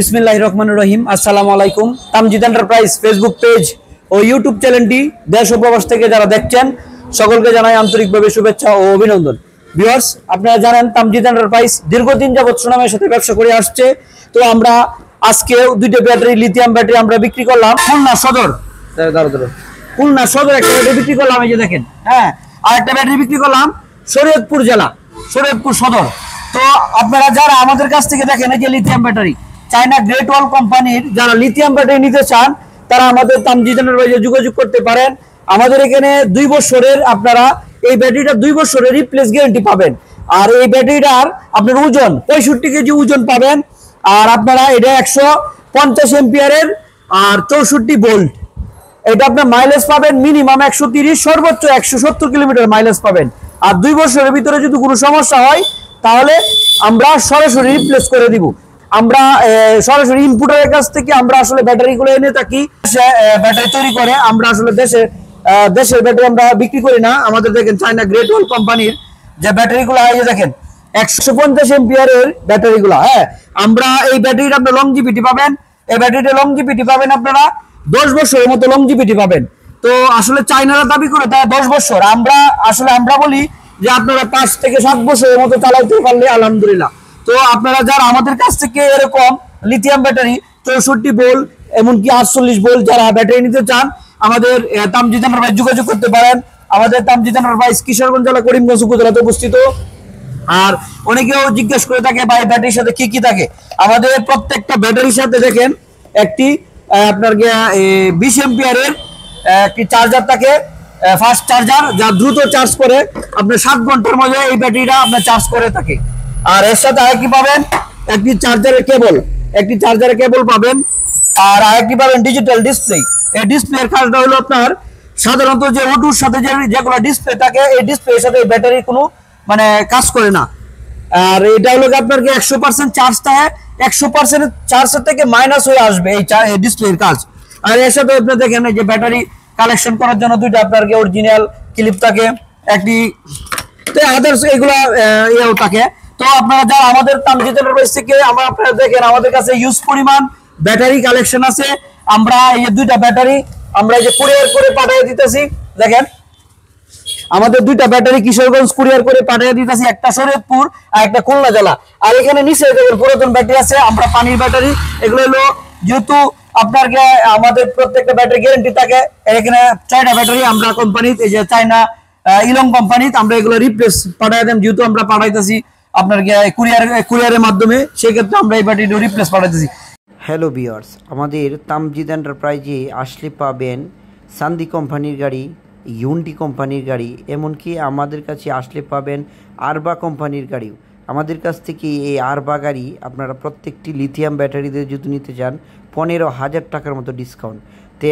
বিসমিল্লাহির রহমানির রহিম। আসসালামু আলাইকুম। তামজিদ এন্টারপ্রাইজ ফেসবুক পেজ ও ইউটিউব চ্যানেলটি দেশ ও প্রবাস থেকে যারা দেখছেন সকলকে জানাই আন্তরিকভাবে শুভেচ্ছা ও অভিনন্দন। ভিউয়ার্স, আপনারা জানেন তামজিদ এন্টারপ্রাইজ দীর্ঘদিন যাবত সুনামের সাথে ব্যবসা করে আসছে। তো আমরা আজকে দুইটা ব্যাটারি, লিথিয়াম ব্যাটারি আমরা বিক্রি করলাম খুলনা সদর। খুলনা সদর একটা ব্যাটারি বিক্রি করলাম, এই যে দেখেন। হ্যাঁ, আর একটা ব্যাটারি বিক্রি করলাম শরীয়তপুর জেলা, শরীয়তপুর সদর। তো আপনারা যারা আমাদের কাছ থেকে দেখেন এই যে লিথিয়াম ব্যাটারি, চায়না গ্রেট ওয়াল কোম্পানির যারা লিথিয়াম ব্যাটারি নিতে চান তারা আমাদের তামজিদ এন্টারপ্রাইজে যোগাযোগ করতে পারেন। আমাদের এখানে 2 বছরের আপনারা এই ব্যাটারিটা 2 বছরের রিপ্লেস গ্যারান্টি পাবেন। আর এই ব্যাটারিটার আপনার ওজন 65 কেজি ওজন পাবেন। আর আপনারা এটা 150 এম্পিয়ারের আর 64 ভোল্ট। এটা আপনার মাইলেজ পাবেন মিনিমাম 130, সর্বোচ্চ 170 কিলোমিটার মাইলেজ পাবেন। আর 2 বছরের ভিতরে যদি কোনো সমস্যা হয় তাহলে আমরা সরাসরি রিপ্লেস করে দিব। আমরা সরাসরি ইম্পোর্টারের কাছ থেকে আমরা আসলে ব্যাটারিগুলো এনে থাকি, ব্যাটারি তৈরি করে আমরা আসলে দেশের ব্যাটারি আমরা বিক্রি করি না। আমাদের দেখেন চায়না গ্রেট ওয়াল কোম্পানির যে ব্যাটারিগুলো এই যে দেখেন 150 এম্পিয়ারের ব্যাটারিগুলো। হ্যাঁ, আমরা এই ব্যাটারিটা আপনার লংজিভিটি পাবেন। এই ব্যাটারিটা লংজিভিটি পাবেন আপনারা 10 বছরের মতো লংজিভিটি পাবেন। তো আসলে চায়নারা দাবি করে তারা 10 বছর, আমরা বলি যে আপনারা 5 থেকে 7 বছরের মতো চালাতে পারলে আলহামদুলিল্লাহ। তো আপনারা যারা আমাদের কাছ থেকে এরকম লিথিয়াম ব্যাটারি 64 ভোল্ট এমনকি 48 ভোল্ট যারা ব্যাটারি নিতে চান আমাদের তামজিদ এন্টারপ্রাইজ যোগাযোগ করতে পারেন। আমাদের তামজিদ এন্টারপ্রাইজ কিশোরগঞ্জ জেলা করিমগঞ্জ উপজেলাতে অবস্থিত। আর অনেকেও জিজ্ঞেস করে থাকে ভাই ব্যাটারির সাথে কি কি থাকে। আমাদের প্রত্যেকটা ব্যাটারির সাথে দেখেন একটি আপনার 20 এম্পিয়ারের একটি চার্জার থাকে, ফাস্ট চার্জার, যা দ্রুত চার্জ করে আপনার 7 ঘন্টার মধ্যে এই ব্যাটারিটা আপনার চার্জ করে থাকে। আর এর সাথে আরেকটি পাবেন একটি চার্জারের কেবল পাবেন। আর আরেকটি পাবেন ডিজিটাল ডিসপ্লে। এই ডিসপ্লের কাজটা হলো আপনার সাধারণত যে ওটুর সাথে যেগুলো ডিসপ্লে থাকে এই ডিসপ্লের সাথে ব্যাটারি কোনো মানে কাজ করে না। আর এটা হলো আপনার 100% চার্জ থাকে, 100% চার্জের থেকে মাইনাস হয়ে আসবে এই ডিসপ্লের কাজ। আর এর সাথে আপনি দেখেন যে ব্যাটারি কালেকশন করার জন্য দুইটা আপনার অরিজিনাল ক্লিপ থাকে, একটি আদার্স এগুলা ইয়েও থাকে। তো আপনারা যারা আমাদের তামজিদ এন্টারপ্রাইজ থেকে আপনারা দেখেন আমাদের কাছে ইউজ পরিমাণ ব্যাটারি কালেকশন আছে। আমরা এই দুইটা ব্যাটারি আমরা এই যে কুরিয়ার করে পাঠিয়ে দিতেছি। দেখেন আমাদের দুইটা ব্যাটারি কিশোরগঞ্জ কুরিয়ার করে পাঠিয়ে দিতেছি, একটা শরীয়তপুর আর একটা খুলনা জেলা। আর এখানে নিচে দেখেন পুরাতন ব্যাটারি আছে, আমরা পানির ব্যাটারি। এগুলো হলো যেহেতু আপনার আমাদের প্রত্যেকটা ব্যাটারি গ্যারান্টি থাকে, এখানে 6টা ব্যাটারি আমরা কোম্পানি এই যে চায়না ইলং কোম্পানি আমরা এগুলো রিপ্লেস পাঠিয়ে দেন। যেহেতু আমরা পাঠাইতেছি আপনার কুরিয়ারের মাধ্যমে, সেই ক্ষেত্রে আমরা এই ব্যাটারিটা রিপ্লেস পাঠাইতেছি। হ্যালো ভিউয়ার্স, আমাদের তামজিদ এন্টারপ্রাইজে আসলে পাবেন সান্দি কোম্পানির গাড়ি, ইউন্ডি কোম্পানির গাড়ি, এমনকি আমাদের কাছে আসলে পাবেন আরবা কোম্পানির গাড়িও। আমাদের কাছ থেকে এই আরবা গাড়ি আপনারা প্রত্যেকটি লিথিয়াম ব্যাটারিতে যদি নিতে চান 15,000 টাকার মতো ডিসকাউন্ট। তে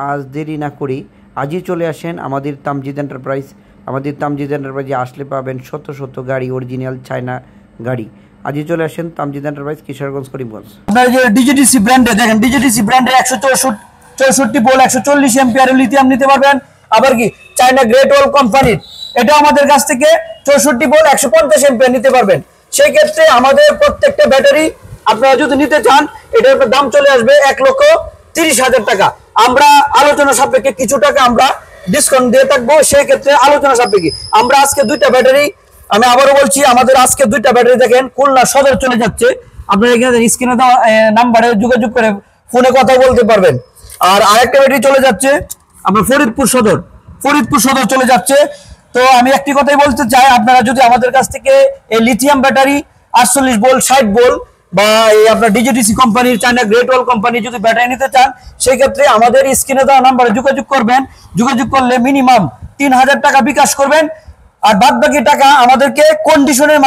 আজ দেরি না করে আজই চলে আসেন আমাদের তামজিদ এন্টারপ্রাইজ। আমাদের তামজিদ এন্টারপ্রাইজে আসলে পাবেন শত গাড়ি, অরিজিনাল চায়না গাড়ি। আজই চলে আসেন তামজিদ এন্টারপ্রাইজ, কিশোরগঞ্জ, করিমগঞ্জ। আপনার যে ডিজিটিসি ব্র্যান্ডে দেখেন, ডিজিটিসি ব্র্যান্ডের 164 ভোল্ট 140 এম্পিয়ারের লিথিয়াম নিতে পারবেন। আবার কি চায়না গ্রেট ওয়াল কোম্পানির এটা আমাদের কাছ থেকে 64 ভোল্ট 150 এম্পিয়ার নিতে পারবেন। সেই ক্ষেত্রে আমাদের প্রত্যেকটা ব্যাটারি আপনারা যদি নিতে চান এটার দাম চলে আসবে 1,30,000 টাকা। আমরা আলোচনা সাপেক্ষে কিছু টাকা আমরা ডিসকাউন্ট দিয়ে থাকবো, সেই ক্ষেত্রে আলোচনা সাপেক্ষে আমরা আজকে দুইটা ব্যাটারি, আমি আবারও বলছি আমাদের আজকে দুইটা ব্যাটারি দেখেন খুলনা সদর চলে যাচ্ছে। আপনারা এখানে স্ক্রিনে দেওয়া নাম্বারে যোগাযোগ করে ফোনে কথা বলতে পারবেন। আর আরেকটা ব্যাটারি চলে যাচ্ছে আপনার ফরিদপুর সদর চলে যাচ্ছে। তো আমি একটি কথাই বলতে চাই, আপনারা যদি আমাদের কাছ থেকে এই লিথিয়াম ব্যাটারি 48 ভোল্ট 60 ভোল্ট বা এই আপনার ডিজিটিসি কোম্পানির চায়না গ্রেট ওয়াল কোম্পানি যদি ব্যাটারি নিতে চান সেই ক্ষেত্রে আমাদের স্ক্রিনে দেওয়া নাম্বারে যোগাযোগ করবেন। যোগাযোগ করলে মিনিমাম 3,000 টাকা বিকাশ করবেন, আর বাদ বাকি টাকা আমাদেরকে কন্ডিশনের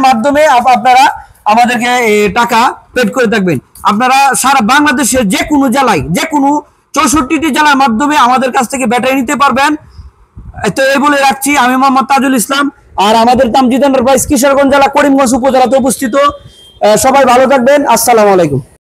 মাধ্যমে আপনারা আমাদেরকে টাকা পেড করে থাকবেন। আপনারা সারা বাংলাদেশের যে কোনো জেলায়, যে কোনো 64টি জেলার মাধ্যমে আমাদের কাছ থেকে ব্যাটারি নিতে পারবেন। তো এই বলে রাখছি, আমি মোহাম্মদ তাজুল ইসলাম, আর আমাদের তামজিদ এন্টারপ্রাইজ কিশোরগঞ্জ জেলা করিমগঞ্জ উপজেলাতে অবস্থিত। সবাই ভালো থাকবেন। আসসালামু আলাইকুম।